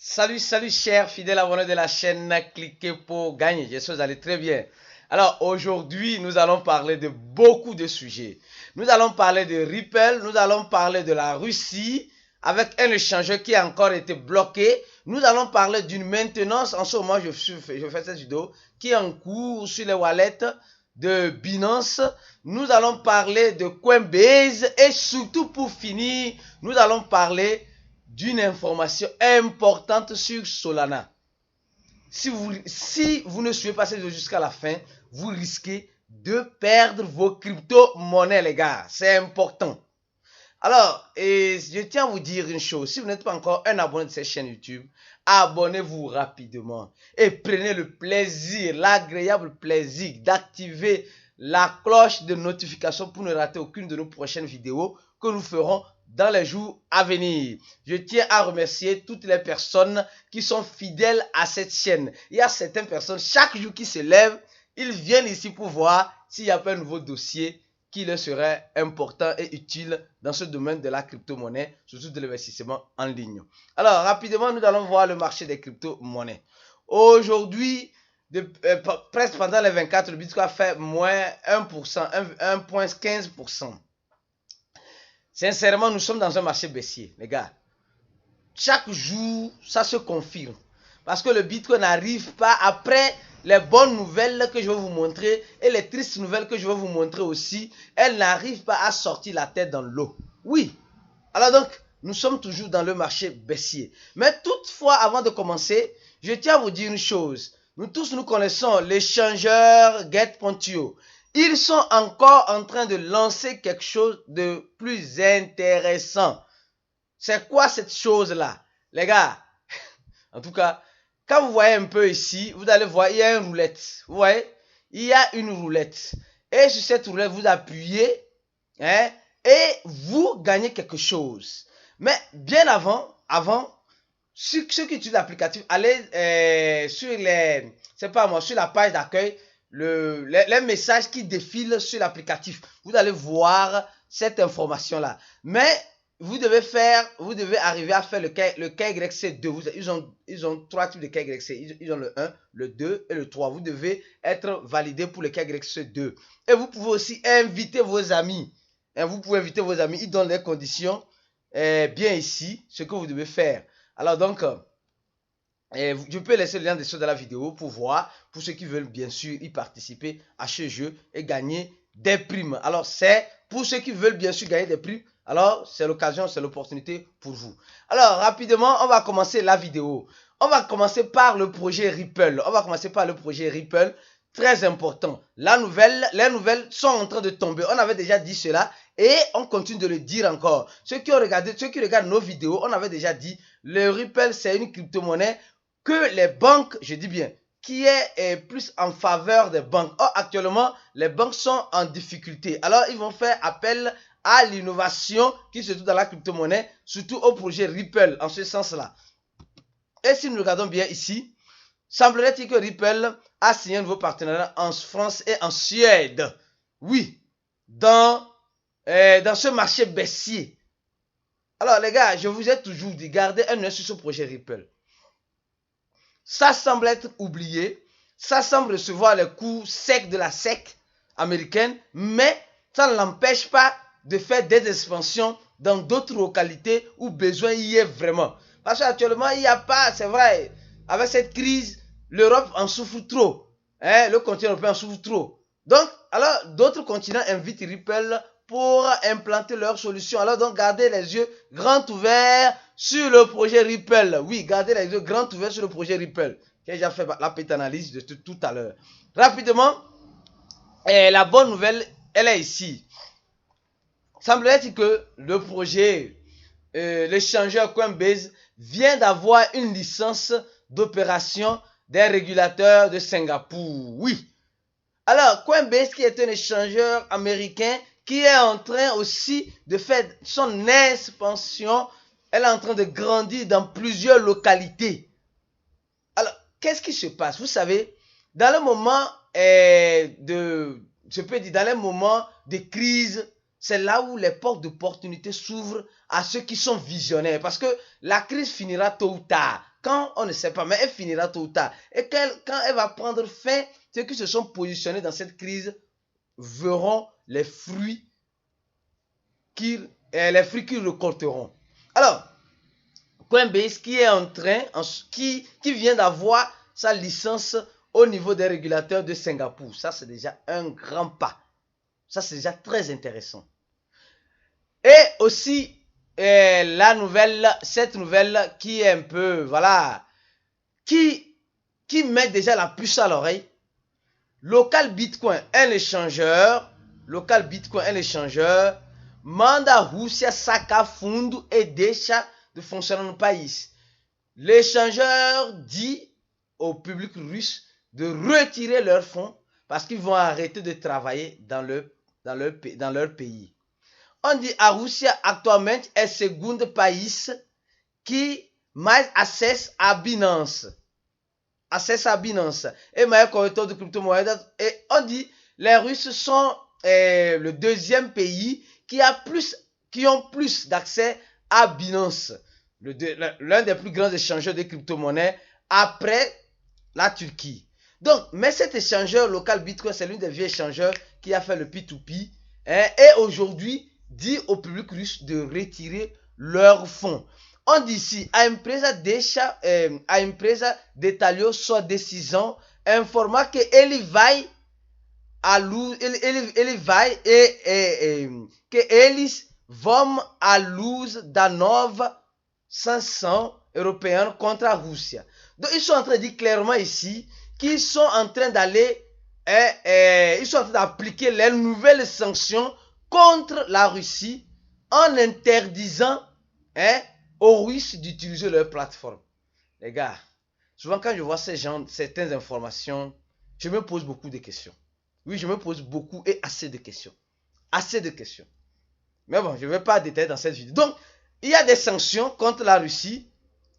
Salut chers fidèles abonnés de la chaîne, cliquez pour gagner. J'espère que vous allez très bien. Alors aujourd'hui, nous allons parler de beaucoup de sujets. Nous allons parler de Ripple, nous allons parler de la Russie avec un échangeur qui a encore été bloqué. Nous allons parler d'une maintenance, en ce moment je fais cette vidéo, qui est en cours sur les wallets de Binance. Nous allons parler de Coinbase et surtout pour finir, nous allons parler d'une information importante sur Solana. Si vous ne suivez pas cette vidéo jusqu'à la fin, vous risquez de perdre vos crypto-monnaies, les gars. C'est important. Alors, je tiens à vous dire une chose. Si vous n'êtes pas encore un abonné de cette chaîne YouTube, abonnez-vous rapidement. Et prenez le plaisir, l'agréable plaisir d'activer la cloche de notification pour ne rater aucune de nos prochaines vidéos que nous ferons dans les jours à venir. Je tiens à remercier toutes les personnes qui sont fidèles à cette chaîne. Il y a certaines personnes, chaque jour qui se lèvent, ils viennent ici pour voir s'il n'y a pas un nouveau dossier qui leur serait important et utile dans ce domaine de la crypto-monnaie, surtout de l'investissement en ligne. Alors, rapidement, nous allons voir le marché des crypto-monnaies. Aujourd'hui, presque pendant les 24, le Bitcoin a fait moins 1%, 1,15%. Sincèrement, nous sommes dans un marché baissier, les gars. Chaque jour, ça se confirme. Parce que le Bitcoin n'arrive pas après les bonnes nouvelles que je vais vous montrer et les tristes nouvelles que je vais vous montrer aussi. Elles n'arrivent pas à sortir la tête dans l'eau. Oui. Alors donc, nous sommes toujours dans le marché baissier. Mais toutefois, avant de commencer, je tiens à vous dire une chose. Nous tous, nous connaissons l'échangeur Get.io. Ils sont encore en train de lancer quelque chose de plus intéressant. C'est quoi cette chose-là? Les gars, en tout cas, quand vous voyez un peu ici, vous allez voir, il y a une roulette. Vous voyez? Il y a une roulette. Et sur cette roulette, vous appuyez, hein, et vous gagnez quelque chose. Mais bien avant, ceux qui utilisent l'applicatif, allez sur sur la page d'accueil, les messages qui défilent sur l'applicatif. Vous allez voir cette information-là. Mais vous devez arriver à faire le KYC2. Ils ont trois types de KYC. Ils ont le 1, le 2 et le 3. Vous devez être validé pour le KYC2. Et vous pouvez aussi inviter vos amis. Vous pouvez inviter vos amis. Ils donnent les conditions bien ici, ce que vous devez faire. Alors donc, je peux laisser le lien dessous de la vidéo pour voir, pour ceux qui veulent bien sûr y participer à ce jeu et gagner des primes. Alors c'est pour ceux qui veulent bien sûr gagner des primes. Alors c'est l'occasion, c'est l'opportunité pour vous. Alors rapidement, on va commencer la vidéo. On va commencer par le projet Ripple. Très important. Les nouvelles sont en train de tomber. On avait déjà dit cela et on continue de le dire encore. Ceux qui regardent nos vidéos, on avait déjà dit, le Ripple c'est une crypto-monnaie que les banques, je dis bien, qui est plus en faveur des banques. Or, actuellement, les banques sont en difficulté. Alors, ils vont faire appel à l'innovation qui se trouve dans la crypto-monnaie, surtout au projet Ripple, en ce sens-là. Et si nous regardons bien ici, semblerait-il que Ripple a signé un nouveau partenariat en France et en Suède. Oui, dans ce marché baissier. Alors, les gars, je vous ai toujours dit, gardez un œil sur ce projet Ripple. Ça semble être oublié, ça semble recevoir les coups secs de la SEC américaine, mais ça ne l'empêche pas de faire des expansions dans d'autres localités où besoin y est vraiment. Parce qu'actuellement, il n'y a pas, c'est vrai, avec cette crise, l'Europe en souffre trop. Le continent européen en souffre trop. Donc, alors, d'autres continents invitent Ripple pour implanter leurs solutions. Alors donc, gardez les yeux grands ouverts sur le projet Ripple. Oui, gardez les yeux grands ouverts sur le projet Ripple. J'ai déjà fait la petite analyse de tout à l'heure. Rapidement, la bonne nouvelle, elle est ici. Semblerait-il que le projet, l'échangeur Coinbase, vient d'avoir une licence d'opération des régulateurs de Singapour. Oui. Alors, Coinbase, qui est un échangeur américain, qui est en train aussi de faire son expansion. Elle est en train de grandir dans plusieurs localités. Alors, qu'est-ce qui se passe? Vous savez, dans le moment dans les moments de crise, c'est là où les portes d'opportunité s'ouvrent à ceux qui sont visionnaires. Parce que la crise finira tôt ou tard. Quand on ne sait pas, mais elle finira tôt ou tard. Et quand elle va prendre fin, ceux qui se sont positionnés dans cette crise verront les fruits qu'ils récolteront. Alors, Coinbase qui est en train, qui vient d'avoir sa licence au niveau des régulateurs de Singapour. Ça, c'est déjà un grand pas. Ça, c'est déjà très intéressant. Et aussi, cette nouvelle qui est un peu, voilà, qui met déjà la puce à l'oreille. Local Bitcoin, un échangeur, manda Rússia sacar fundo e deixa de fonctionner no país. L'échangeur dit au public russe de retirer leurs fonds parce qu'ils vont arrêter de travailler dans leur pays. On dit a Rússia atualmente é o segundo país que mais acessa a Binance. Et meilleur correcteur de crypto-monédas. Et on dit les Russes sont le deuxième pays qui ont plus d'accès à Binance, l'un des plus grands échangeurs de crypto-monnaies après la Turquie. Donc, mais cet échangeur local Bitcoin, c'est l'un des vieux échangeurs qui a fait le P2P et aujourd'hui dit au public russe de retirer leurs fonds. On dit ici, a empresa detalhou sua decisão, informar que ele vai que eles vão à luz da nova sanção européenne contre a Rússia. Donc ils sont en train de dire clairement ici qu'ils sont en train d'aller ils sont en train d'appliquer les nouvelles sanctions contre la Russie en interdisant aux Russes d'utiliser leur plateforme. Les gars, souvent quand je vois certaines informations, je me pose beaucoup de questions. Oui, je me pose beaucoup et assez de questions. Assez de questions. Mais bon, je ne vais pas détailler dans cette vidéo. Donc, il y a des sanctions contre la Russie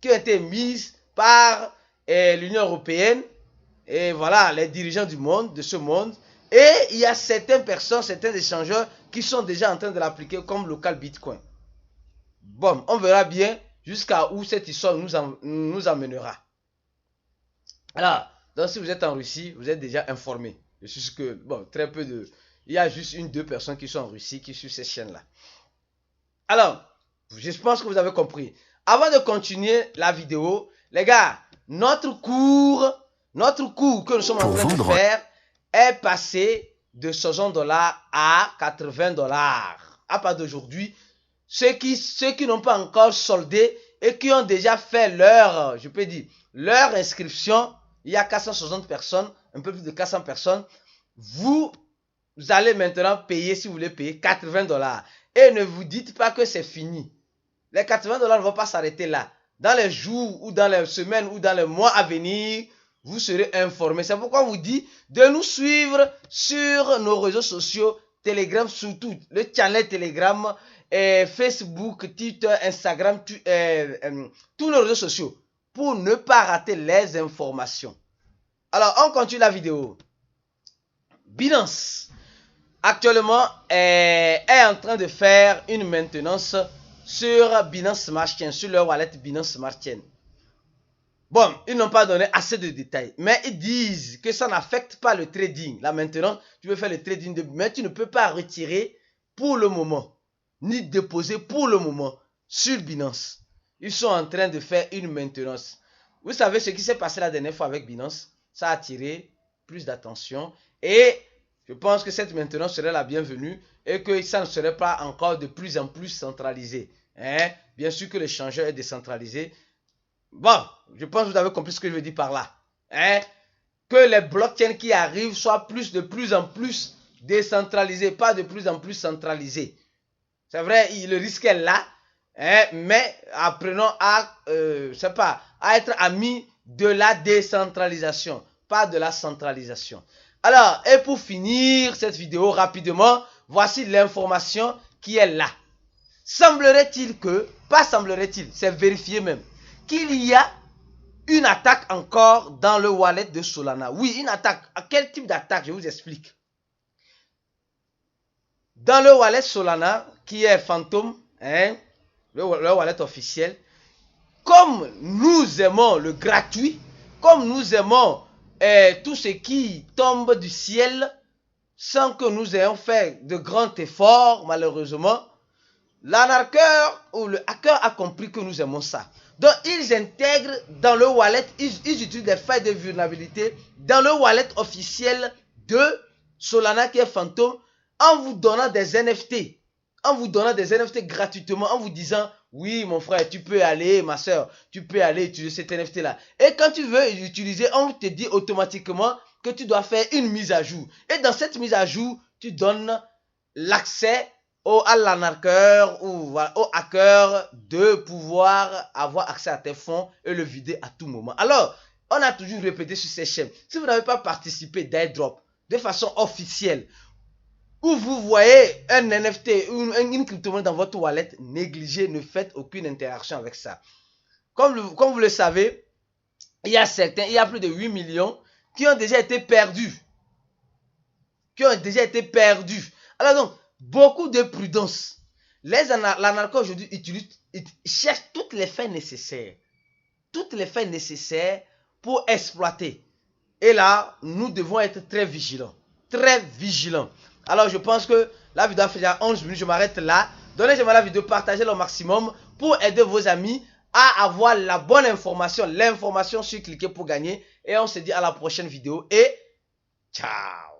qui ont été mises par l'Union européenne et voilà, les dirigeants du monde, de ce monde. Et il y a certaines personnes, certains échangeurs qui sont déjà en train de l'appliquer comme local Bitcoin. Bon, on verra bien jusqu'à où cette histoire nous amènera. Alors, donc si vous êtes en Russie, vous êtes déjà informé. Je suis sûr que, bon, très peu de... Il y a juste 1-2 personnes qui sont en Russie qui suivent cette chaîne-là. Alors, je pense que vous avez compris. Avant de continuer la vidéo, les gars, notre cours que nous sommes en train de faire est passé de 60 $ à 80 $. À part d'aujourd'hui, ceux qui n'ont pas encore soldé et qui ont déjà fait leur, je peux dire, leur inscription, il y a 460 personnes, un peu plus de 400 personnes, vous allez maintenant payer, si vous voulez payer, 80 $. Et ne vous dites pas que c'est fini. Les 80 $ ne vont pas s'arrêter là. Dans les jours ou dans les semaines ou dans les mois à venir, vous serez informés. C'est pourquoi on vous dit de nous suivre sur nos réseaux sociaux, Telegram surtout, le channel Telegram, Facebook, Twitter, Instagram, tous nos réseaux sociaux pour ne pas rater les informations. Alors, on continue la vidéo. Binance, actuellement, est en train de faire une maintenance sur Binance Smart Chain, sur leur wallet Binance Smart Chain. Bon, ils n'ont pas donné assez de détails, mais ils disent que ça n'affecte pas le trading. Là maintenant, tu veux faire le trading, mais tu ne peux pas retirer pour le moment, ni déposer pour le moment sur Binance. Ils sont en train de faire une maintenance. Vous savez ce qui s'est passé la dernière fois avec Binance? Ça a attiré plus d'attention et je pense que cette maintenance serait la bienvenue et que ça ne serait pas encore de plus en plus centralisé. Bien sûr que l'échangeur est décentralisé. Bon, je pense que vous avez compris ce que je veux dire par là. Que les blockchains qui arrivent soient de plus en plus décentralisés, pas de plus en plus centralisés. C'est vrai, le risque est là, mais apprenons à être amis de la décentralisation, pas de la centralisation. Alors, et pour finir cette vidéo rapidement, voici l'information qui est là. Semblerait-il que, pas semblerait-il, c'est vérifié même, qu'il y a une attaque encore dans le wallet de Solana. Oui, une attaque. À quel type d'attaque? Je vous explique. Dans le wallet Solana, qui est Phantom, le wallet officiel, comme nous aimons le gratuit, comme nous aimons tout ce qui tombe du ciel, sans que nous ayons fait de grands efforts, malheureusement, l'arnaqueur ou le hacker a compris que nous aimons ça. Donc, ils intègrent dans le wallet, ils utilisent des failles de vulnérabilité dans le wallet officiel de Solana qui est Phantom en vous donnant des NFT. En vous donnant des NFT gratuitement, en vous disant, oui, mon frère, tu peux aller, ma soeur, tu peux aller utiliser cet NFT-là. Et quand tu veux l'utiliser, on te dit automatiquement que tu dois faire une mise à jour. Et dans cette mise à jour, tu donnes l'accès à l'arnaqueur ou au hacker de pouvoir avoir accès à tes fonds et le vider à tout moment. Alors, on a toujours répété sur ces chaînes. Si vous n'avez pas participé d'airdrop de façon officielle, où vous voyez un NFT, une crypto-monnaie dans votre wallet, négligez, ne faites aucune interaction avec ça. Comme vous le savez, il y a plus de 8 millions qui ont déjà été perdus. Alors donc, beaucoup de prudence. L'anarcho aujourd'hui cherche toutes les failles nécessaires. Toutes les failles nécessaires pour exploiter. Et là, nous devons être très vigilants. Très vigilants. Alors, je pense que la vidéo a fait déjà 11 minutes. Je m'arrête là. Donnez-moi la vidéo, partagez-la au maximum pour aider vos amis à avoir la bonne information. L'information sur cliquer pour gagner. Et on se dit à la prochaine vidéo. Et ciao!